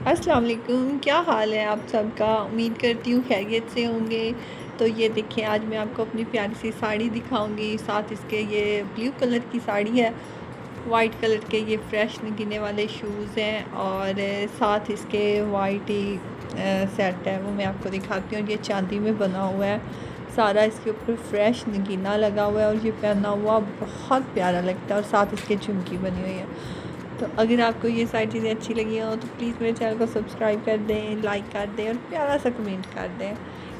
अस्सलाम वालेकुम, क्या हाल है आप सबका। उम्मीद करती हूँ खैरियत से होंगे। तो ये देखिए, आज मैं आपको अपनी प्यारी सी साड़ी दिखाऊंगी। साथ इसके ये ब्लू कलर की साड़ी है, वाइट कलर के ये फ्रेश गिने वाले शूज़ हैं, और साथ इसके वाइट ही सेट है, वो मैं आपको दिखाती हूँ। ये चांदी में बना हुआ है सारा, इसके ऊपर फ्रेश नगीना लगा हुआ है और ये पहना हुआ बहुत प्यारा लगता है, और साथ इसके झुमकी बनी हुई है। तो अगर आपको ये सारी चीज़ें अच्छी लगी हो तो प्लीज़ मेरे चैनल को सब्सक्राइब कर दें, लाइक कर दें और प्यारा सा कमेंट कर दें।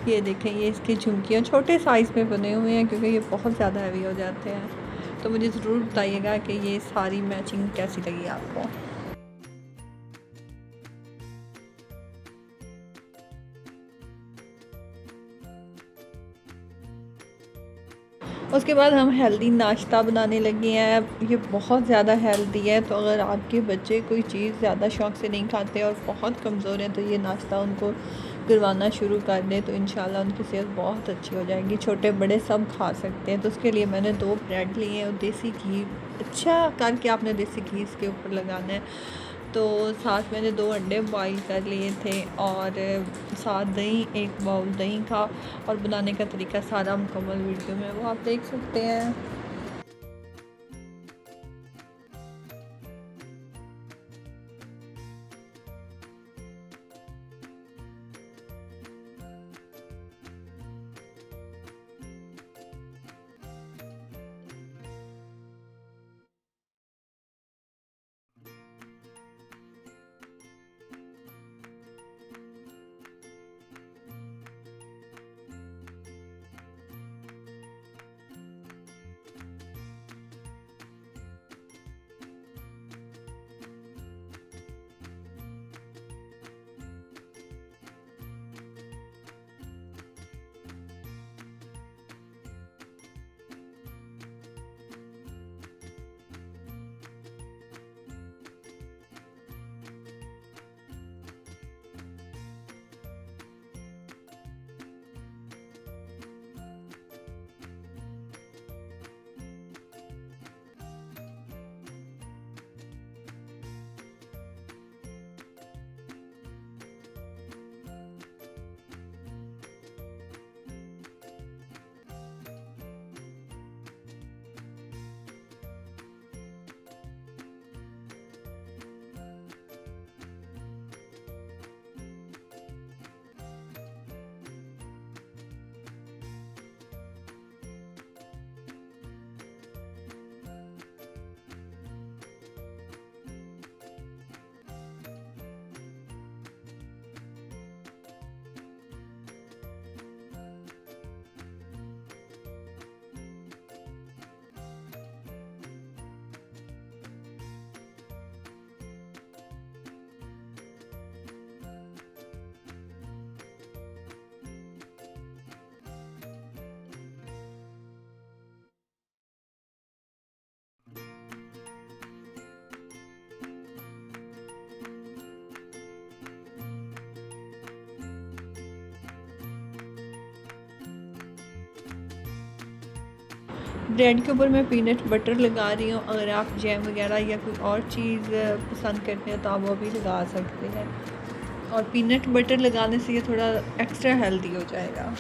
ये देखें, ये इसकी झुमकियाँ छोटे साइज़ में बने हुए हैं क्योंकि ये बहुत ज़्यादा हैवी हो जाते हैं। तो मुझे ज़रूर बताइएगा कि ये सारी मैचिंग कैसी लगी आपको। उसके बाद हम हेल्दी नाश्ता बनाने लगे हैं। ये बहुत ज़्यादा हेल्दी है, तो अगर आपके बच्चे कोई चीज़ ज़्यादा शौक़ से नहीं खाते और बहुत कमज़ोर हैं तो ये नाश्ता उनको करवाना शुरू कर दें तो इंशाल्लाह उनकी सेहत बहुत अच्छी हो जाएगी। छोटे बड़े सब खा सकते हैं। तो उसके लिए मैंने 2 ब्रेड लिए हैं और देसी घी अच्छा करके आपने देसी घी इसके ऊपर लगाना है। तो साथ मैंने 2 अंडे बॉईल कर लिए थे, और साथ दही, 1 बाउल दही का। और बनाने का तरीका सारा मुकम्मल वीडियो में वो आप देख सकते हैं। ब्रेड के ऊपर मैं पीनट बटर लगा रही हूँ। अगर आप जैम वगैरह या कोई और चीज़ पसंद करते हैं तो आप वो भी लगा सकते हैं, और पीनट बटर लगाने से ये थोड़ा एक्स्ट्रा हेल्दी हो जाएगा।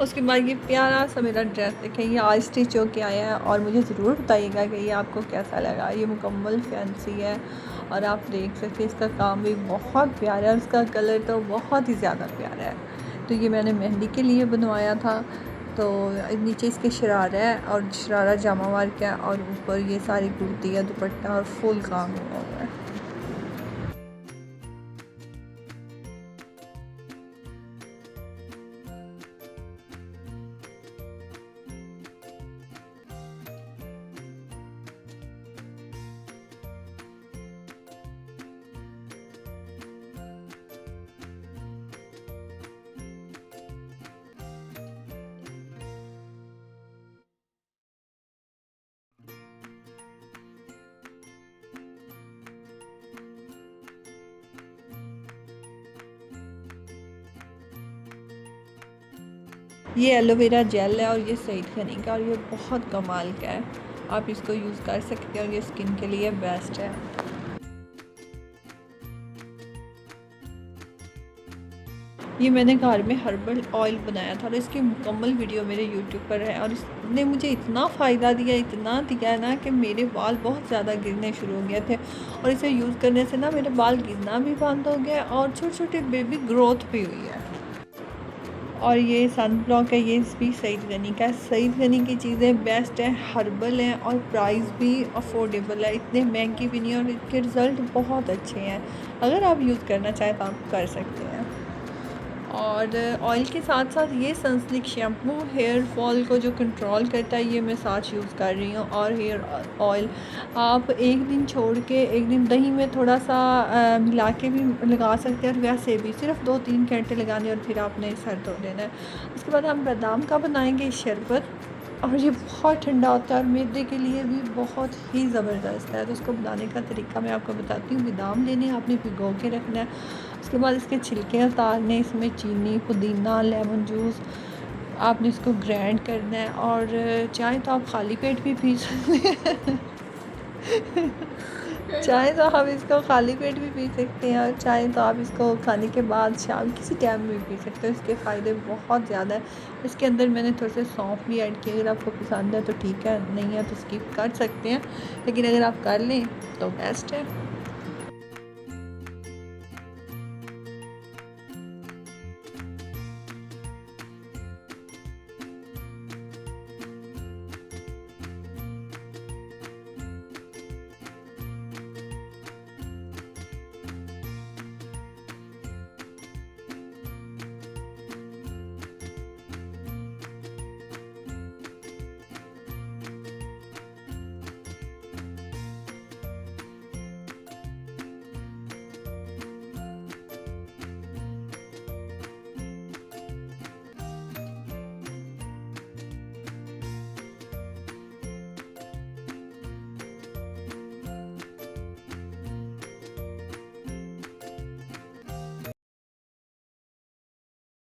उसके बाद ये प्यारा सा मेरा ड्रेस देखें, ये आज स्टिच होके आया है और मुझे ज़रूर बताइएगा कि ये आपको कैसा लगा। ये मुकम्मल फैंसी है और आप देख सकते हैं इसका काम भी बहुत प्यारा है, उसका कलर तो बहुत ही ज़्यादा प्यारा है। तो ये मैंने मेहंदी के लिए बनवाया था। तो नीचे इसके शरारा है और शरारा जामा वर्क है और ऊपर ये सारी कुर्ती है, दुपट्टा और फुल काम हुआ हुआ है। ये एलोवेरा जेल है और ये सईद गनी का और ये बहुत कमाल का है। आप इसको यूज़ कर सकते हैं और ये स्किन के लिए बेस्ट है। ये मैंने घर में हर्बल ऑयल बनाया था और इसकी मुकम्मल वीडियो मेरे यूट्यूब पर है और इसने मुझे इतना फ़ायदा दिया, इतना दिया है ना कि मेरे बाल बहुत ज़्यादा गिरने शुरू हो गए थे और इसे यूज़ करने से ना मेरे बाल गिरना भी बंद हो गया और छोटे छोटे बेबी ग्रोथ भी हुई है। और ये सन ब्लॉक है, ये भी सईद गनी का है। सईद गनी की चीज़ें बेस्ट हैं, हर्बल हैं और प्राइस भी अफोर्डेबल है, इतने महंगी भी नहीं है और इनके रिज़ल्ट बहुत अच्छे हैं। अगर आप यूज़ करना चाहें तो आप कर सकते हैं। और ऑयल के साथ साथ ये सनसिल्क शैम्पू हेयर फॉल को जो कंट्रोल करता है, ये मैं साथ यूज़ कर रही हूँ। और हेयर ऑयल आप एक दिन छोड़ के एक दिन दही में थोड़ा सा मिला के भी लगा सकते हैं और वैसे भी सिर्फ 2-3 घंटे लगाने और फिर आपने सर धो देना है। उसके बाद हम बादाम का बनाएंगे शरबत और ये बहुत ठंडा होता है और मैदे के लिए भी बहुत ही ज़बरदस्त है। तो उसको बनाने का तरीका मैं आपको बताती हूँ। बादाम लेने आपने भिगो के रखना है, उसके बाद इसके छिलके उतारने, इसमें चीनी, पुदीना, लेमन जूस आपने इसको ग्राइंड करना है और चाहे तो आप खाली पेट भी पी सकते हैं चाहे तो आप इसको खाली पेट भी पी सकते हैं और चाहे तो आप इसको खाने के बाद शाम किसी टाइम में भी पी सकते हैं। इसके फ़ायदे बहुत ज़्यादा है। इसके अंदर मैंने थोड़े से सौंफ भी ऐड किए, अगर आपको पसंद है तो ठीक है, नहीं है तो स्किप कर सकते हैं, लेकिन अगर आप कर लें तो बेस्ट है।